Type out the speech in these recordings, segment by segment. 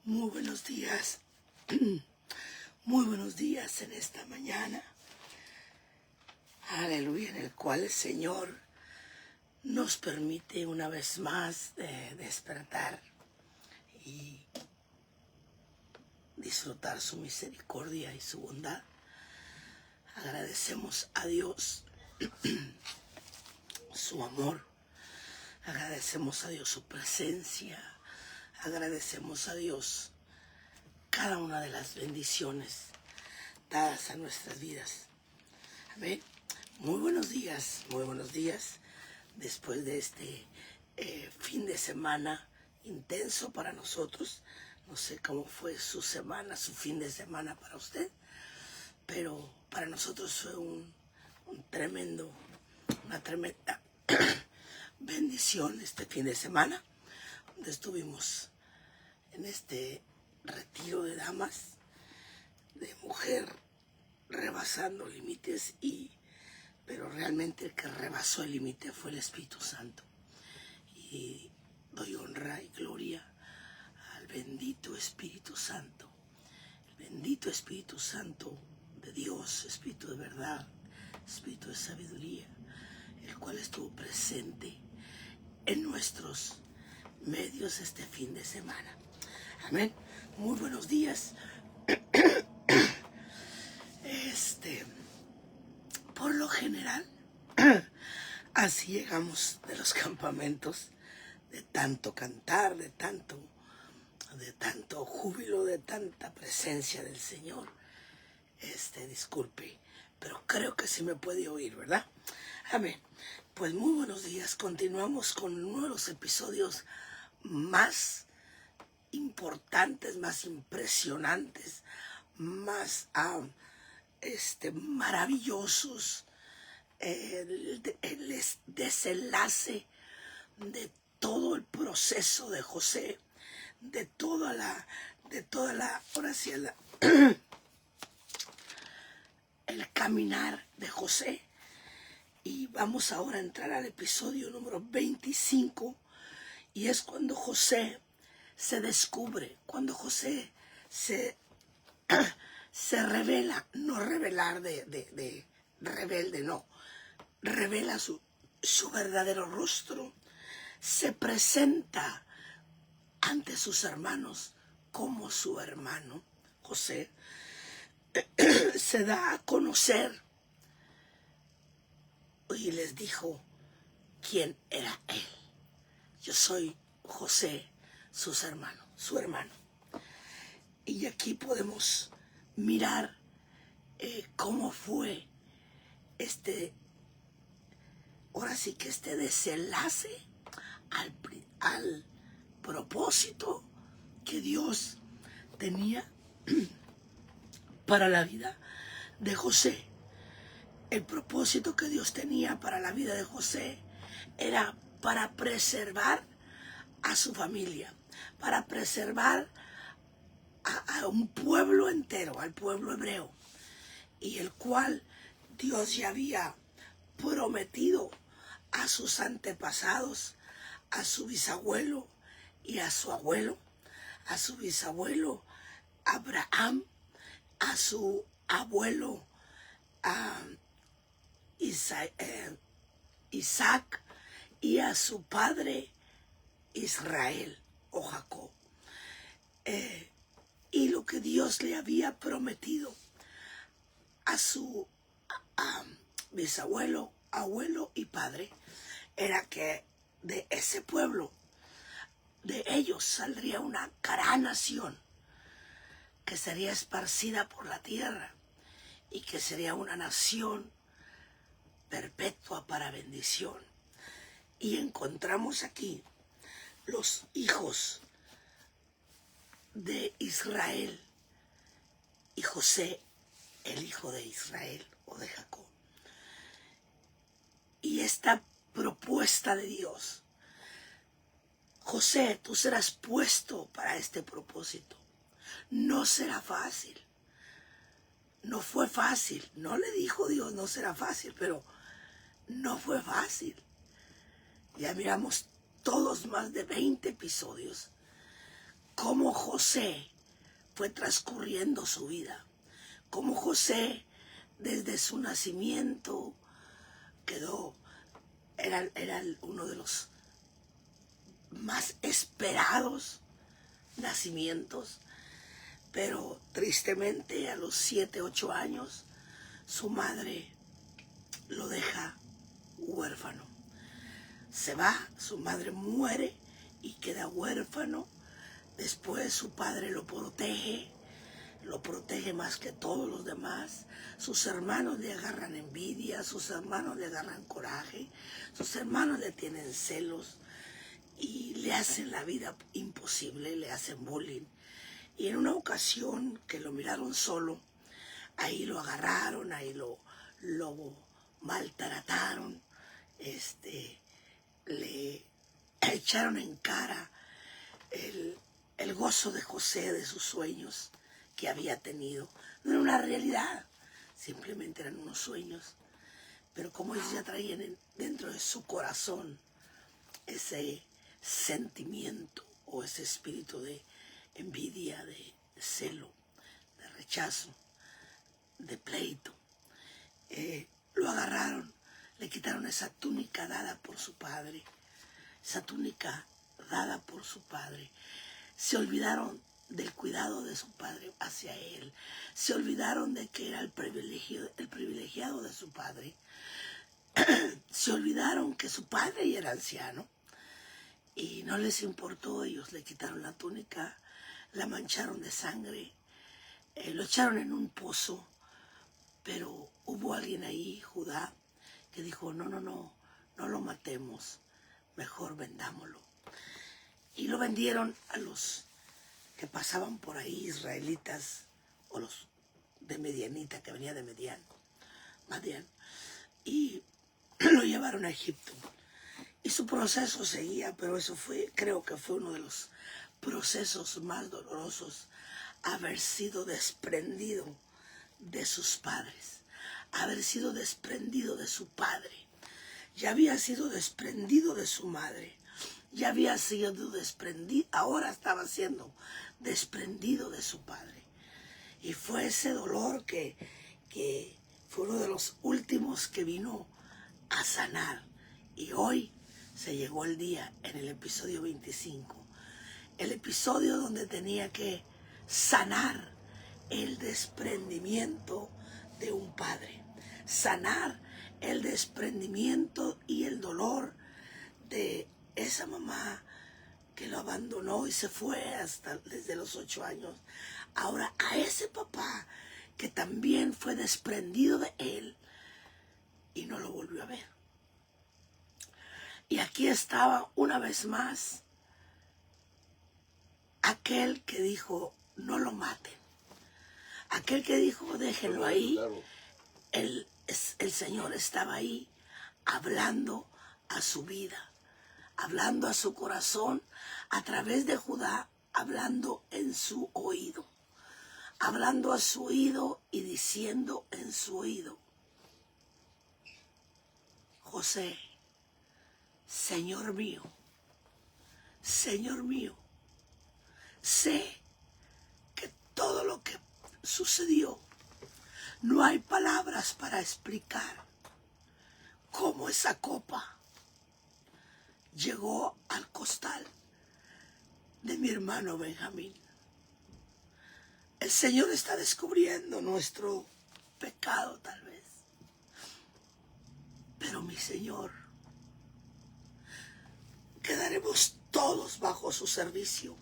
Muy buenos días, muy buenos días en esta mañana. Aleluya, en el cual el Señor nos permite una vez más despertar y disfrutar su misericordia y su bondad. Agradecemos a Dios su amor, agradecemos a Dios su presencia, agradecemos a Dios cada una de las bendiciones dadas a nuestras vidas. Amén. Muy buenos días, después de este fin de semana intenso para nosotros. No sé cómo fue su semana, su fin de semana para usted, pero para nosotros fue una tremenda bendición este fin de semana, donde estuvimos en este retiro de damas, de mujer, rebasando límites, pero realmente el que rebasó el límite fue el Espíritu Santo. Y doy honra y gloria al bendito Espíritu Santo, el bendito Espíritu Santo de Dios, Espíritu de verdad, Espíritu de sabiduría, el cual estuvo presente en nuestros medios este fin de semana. Amén. Muy buenos días. Por lo general, así llegamos de los campamentos, de tanto cantar, de tanto júbilo, de tanta presencia del Señor. Disculpe, pero creo que sí me puede oír, ¿verdad? Amén. Pues muy buenos días. Continuamos con uno de los episodios más importantes, más impresionantes, más maravillosos, el desenlace de todo el proceso de José, de toda la ahora sí, el caminar de José. Y vamos ahora a entrar al episodio número 25, y es cuando José se descubre, cuando José se revela, no revelar de rebelde, no, revela su verdadero rostro, se presenta ante sus hermanos como su hermano José, se da a conocer y les dijo quién era él. Yo soy José, su hermano. Y aquí podemos mirar cómo fue ahora sí que este desenlace al propósito que Dios tenía para la vida de José. El propósito que Dios tenía para la vida de José era para preservar a su familia, para preservar a un pueblo entero, al pueblo hebreo, y el cual Dios ya había prometido a sus antepasados, a su bisabuelo y a su abuelo, a su bisabuelo Abraham, a su abuelo Isaac, y a su padre Israel o Jacob. Y lo que Dios le había prometido a su bisabuelo, abuelo y padre era que de ese pueblo, de ellos saldría una gran nación que sería esparcida por la tierra y que sería una nación perpetua para bendición. Y encontramos aquí los hijos de Israel y José, el hijo de Israel o de Jacob. Y esta propuesta de Dios: José, tú serás puesto para este propósito. No será fácil. No fue fácil. No le dijo Dios no será fácil, pero no fue fácil. Ya miramos todos más de 20 episodios cómo José fue transcurriendo su vida, cómo José desde su nacimiento era uno de los más esperados nacimientos, pero tristemente a los 7, 8 años su madre lo deja huérfano. Se va, su madre muere y queda huérfano. Después su padre lo protege más que todos los demás. Sus hermanos le agarran envidia, sus hermanos le agarran coraje, sus hermanos le tienen celos y le hacen la vida imposible, le hacen bullying. Y en una ocasión que lo miraron solo, ahí lo agarraron, ahí lo maltrataron, le echaron en cara el gozo de José, de sus sueños que había tenido. No era una realidad, simplemente eran unos sueños. Pero como ellos ya traían dentro de su corazón ese sentimiento o ese espíritu de envidia, de celo, de rechazo, de pleito, lo agarraron, le quitaron esa túnica dada por su padre, se olvidaron del cuidado de su padre hacia él, se olvidaron de que era el privilegiado de su padre, se olvidaron que su padre ya era anciano y no les importó. Ellos le quitaron la túnica, la mancharon de sangre, lo echaron en un pozo, pero hubo alguien ahí, Judá, que dijo, no lo matemos, mejor vendámoslo. Y lo vendieron a los que pasaban por ahí, israelitas, o los de Medianita, que venía de Madián, y lo llevaron a Egipto. Y su proceso seguía, pero eso creo que fue uno de los procesos más dolorosos, haber sido desprendido de sus padres, haber sido desprendido de su padre. Ya había sido desprendido de su madre, ya había sido desprendido, ahora estaba siendo desprendido de su padre. Y fue ese dolor que fue uno de los últimos que vino a sanar. Y hoy se llegó el día, en el episodio 25, el episodio donde tenía que sanar el desprendimiento de un padre, sanar el desprendimiento y el dolor de esa mamá que lo abandonó y se fue desde los 8 años. Ahora a ese papá que también fue desprendido de él y no lo volvió a ver. Y aquí estaba una vez más aquel que dijo, no lo maten. Aquel que dijo, déjenlo ahí. El Señor estaba ahí hablando a su vida, hablando a su corazón, a través de Judá, hablando en su oído, hablando a su oído y diciendo en su oído, José, Señor mío, sé que todo lo que sucedió, no hay palabras para explicar cómo esa copa llegó al costal de mi hermano Benjamín. El Señor está descubriendo nuestro pecado tal vez, pero mi Señor, quedaremos todos bajo su servicio,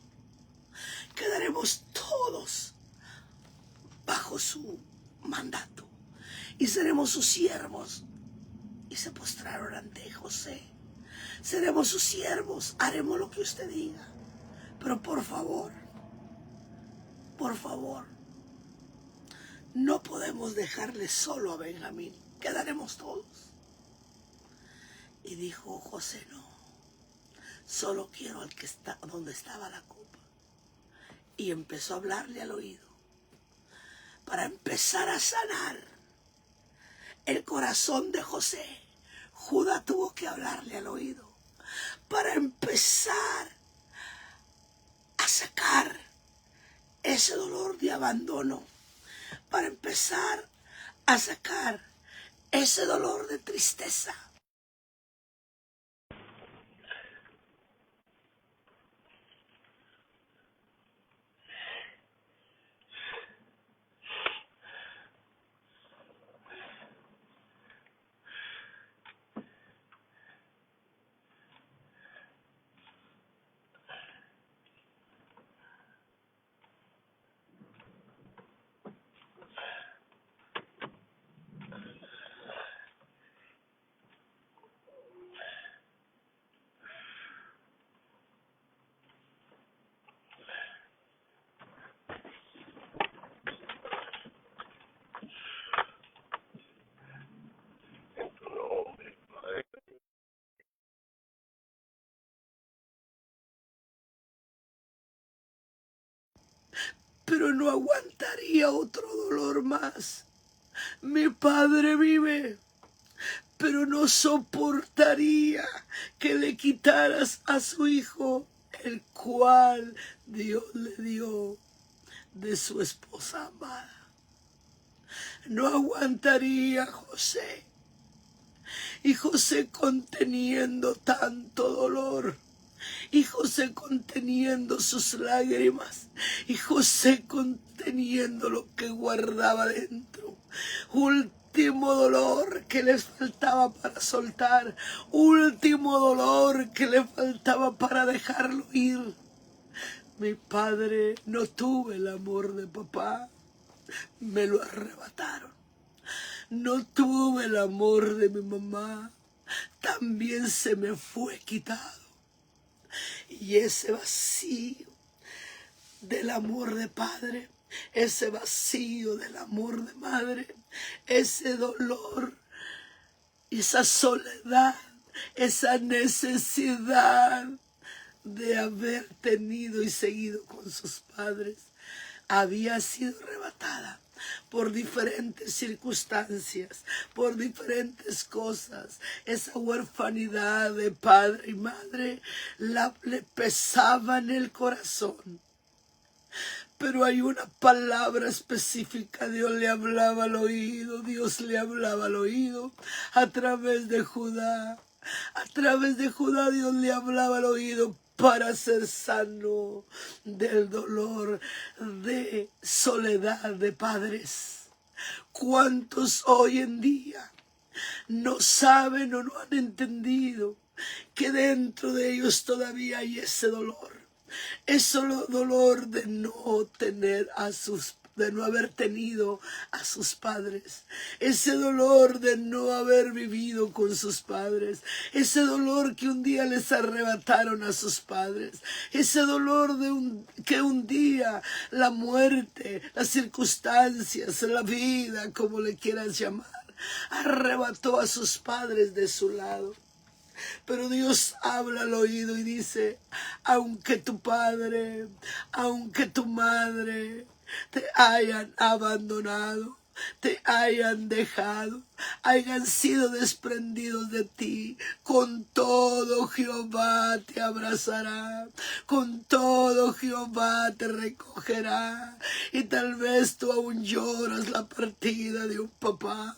quedaremos todos bajo su mandato y seremos sus siervos. Y se postraron ante José. Seremos sus siervos, haremos lo que usted diga, pero por favor, no podemos dejarle solo a Benjamín, quedaremos todos. Y dijo José, no, solo quiero al que está donde estaba la copa. Y empezó a hablarle al oído para empezar a sanar el corazón de José. Judá tuvo que hablarle al oído para empezar a sacar ese dolor de abandono, para empezar a sacar ese dolor de tristeza. Pero no aguantaría otro dolor más. Mi padre vive, pero no soportaría que le quitaras a su hijo, el cual Dios le dio de su esposa amada. No aguantaría José. Y José conteniendo tanto dolor, y José conteniendo sus lágrimas, y José conteniendo lo que guardaba dentro. Último dolor que les faltaba para soltar, último dolor que le faltaba para dejarlo ir. Mi padre, no tuve el amor de papá, me lo arrebataron. No tuve el amor de mi mamá, también se me fue quitado. Y ese vacío del amor de padre, ese vacío del amor de madre, ese dolor, esa soledad, esa necesidad de haber tenido y seguido con sus padres, había sido arrebatada por diferentes circunstancias, por diferentes cosas. Esa huerfanidad de padre y madre le pesaba en el corazón. Pero hay una palabra específica, Dios le hablaba al oído, Dios le hablaba al oído a través de Judá. A través de Judá Dios le hablaba al oído para ser sano del dolor de soledad de padres. ¿Cuántos hoy en día no saben o no han entendido que dentro de ellos todavía hay ese dolor? Es solo dolor de no tener de no haber tenido a sus padres, ese dolor de no haber vivido con sus padres, ese dolor que un día les arrebataron a sus padres, ese dolor que un día la muerte, las circunstancias, la vida, como le quieras llamar, arrebató a sus padres de su lado. Pero Dios habla al oído y dice, aunque tu padre, aunque tu madre te hayan abandonado, te hayan dejado, hayan sido desprendidos de ti, con todo Jehová te abrazará, con todo Jehová te recogerá. Y tal vez tú aún lloras la partida de un papá.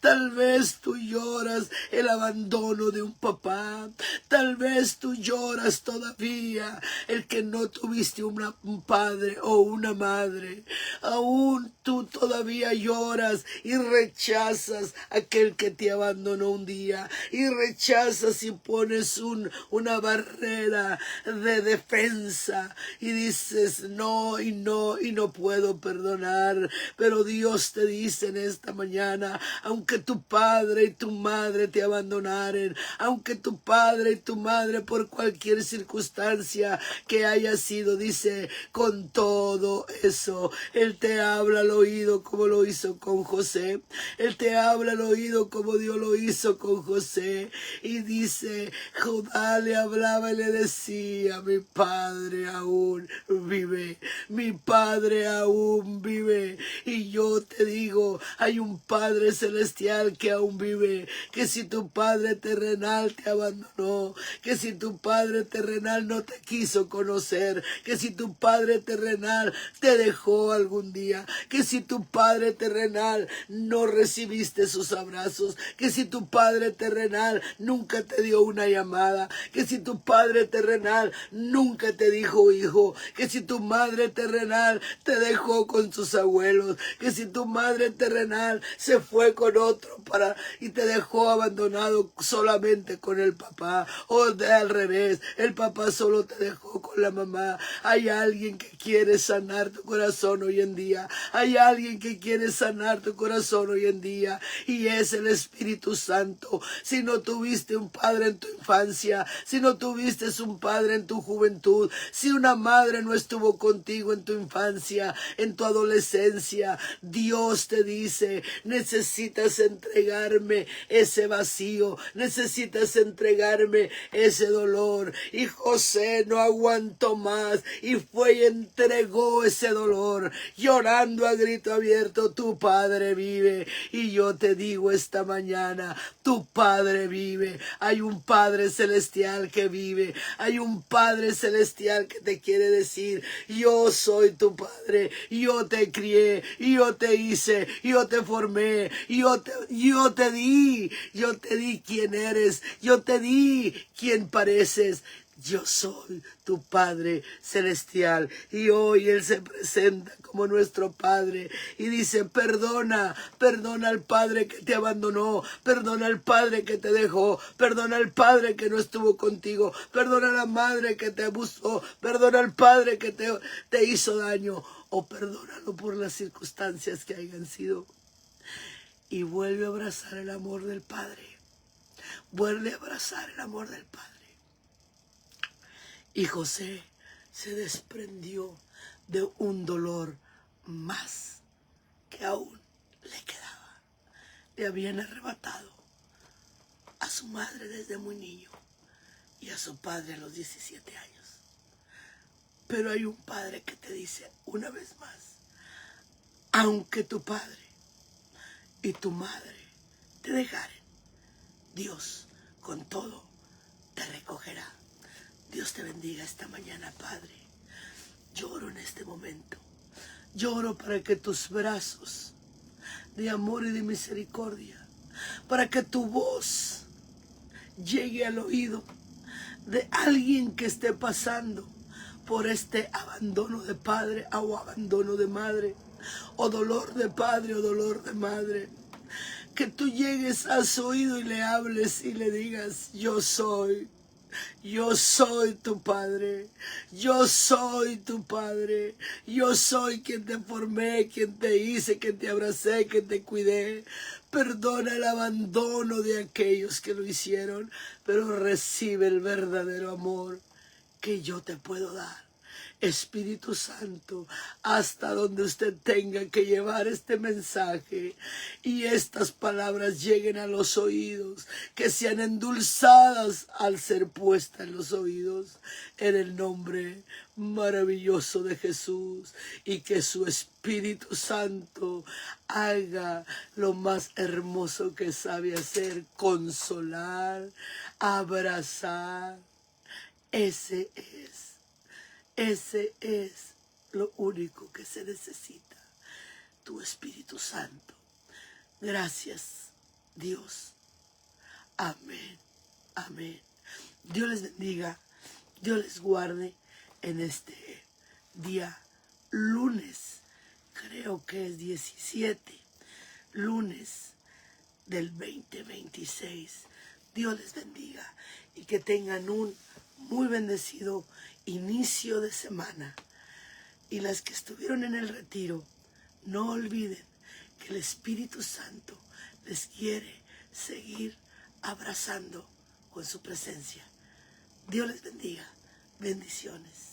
Tal vez tú lloras el abandono de un papá. Tal vez tú lloras todavía el que no tuviste un padre o una madre. Aún tú todavía lloras y rechazas a aquel que te abandonó un día. Y rechazas y pones una barrera de defensa. Y dices no y no y no puedo perdonar. Pero Dios te dice en esta mañana, aunque tu padre y tu madre te abandonaren, aunque tu padre y tu madre por cualquier circunstancia que haya sido, dice, con todo eso, Él te habla al oído como lo hizo con José. Él te habla al oído como Dios lo hizo con José. Y dice, Judá le hablaba y le decía, mi padre aún vive, mi padre aún vive. Y yo te digo, hay un Padre celestial celestial que aún vive, que si tu Padre terrenal te abandonó, que si tu Padre terrenal no te quiso conocer, que si tu Padre terrenal te dejó algún día, que si tu Padre terrenal no recibiste sus abrazos, que si tu Padre terrenal nunca te dio una llamada, que si tu Padre terrenal nunca te dijo hijo, que si tu Madre terrenal te dejó con tus abuelos, que si tu Madre terrenal se fue con otro y te dejó abandonado solamente con el papá, o de al revés, el papá solo te dejó con la mamá. Hay alguien que quiere sanar tu corazón hoy en día, hay alguien que quiere sanar tu corazón hoy en día, y es el Espíritu Santo. Si no tuviste un padre en tu infancia, si no tuviste un padre en tu juventud, si una madre no estuvo contigo en tu infancia, en tu adolescencia, Dios te dice, necesitas entregarme ese vacío, necesitas entregarme ese dolor. Y José no aguantó más y fue y entregó ese dolor, llorando a grito abierto: tu Padre vive. Y yo te digo esta mañana, tu Padre vive. Hay un Padre celestial que vive, hay un Padre celestial que te quiere decir: yo soy tu Padre, yo te crié, yo te hice, yo te formé, yo te di quién eres, yo te di quién pareces. Yo soy tu Padre celestial. Y hoy Él se presenta como nuestro Padre y dice: perdona al Padre que te abandonó, perdona al Padre que te dejó, perdona al Padre que no estuvo contigo, perdona a la madre que te abusó, perdona al Padre que te hizo daño, o perdónalo por las circunstancias que hayan sido. Y vuelve a abrazar el amor del Padre, vuelve a abrazar el amor del Padre. Y José se desprendió de un dolor más que aún le quedaba. Le habían arrebatado a su madre desde muy niño y a su padre a los 17 años. Pero hay un padre que te dice una vez más: aunque tu padre y tu madre te dejaren, Dios con todo te recogerá. Dios te bendiga esta mañana, Padre. Lloro en este momento. Lloro para que tus brazos de amor y de misericordia, para que tu voz llegue al oído de alguien que esté pasando por este abandono de padre o abandono de madre, o dolor de padre o dolor de madre. Que tú llegues a su oído y le hables y le digas: yo soy tu Padre, yo soy tu Padre, yo soy quien te formé, quien te hice, quien te abracé, quien te cuidé. Perdona el abandono de aquellos que lo hicieron, pero recibe el verdadero amor que yo te puedo dar. Espíritu Santo, hasta donde usted tenga que llevar este mensaje y estas palabras lleguen a los oídos, que sean endulzadas al ser puestas en los oídos, en el nombre maravilloso de Jesús, y que su Espíritu Santo haga lo más hermoso que sabe hacer: consolar, abrazar. Ese es lo único que se necesita, tu Espíritu Santo. Gracias, Dios. Amén, amén. Dios les bendiga, Dios les guarde en este día lunes, creo que es 17, lunes del 2026. Dios les bendiga y que tengan un muy bendecido inicio de semana. Y las que estuvieron en el retiro, no olviden que el Espíritu Santo les quiere seguir abrazando con su presencia. Dios les bendiga. Bendiciones.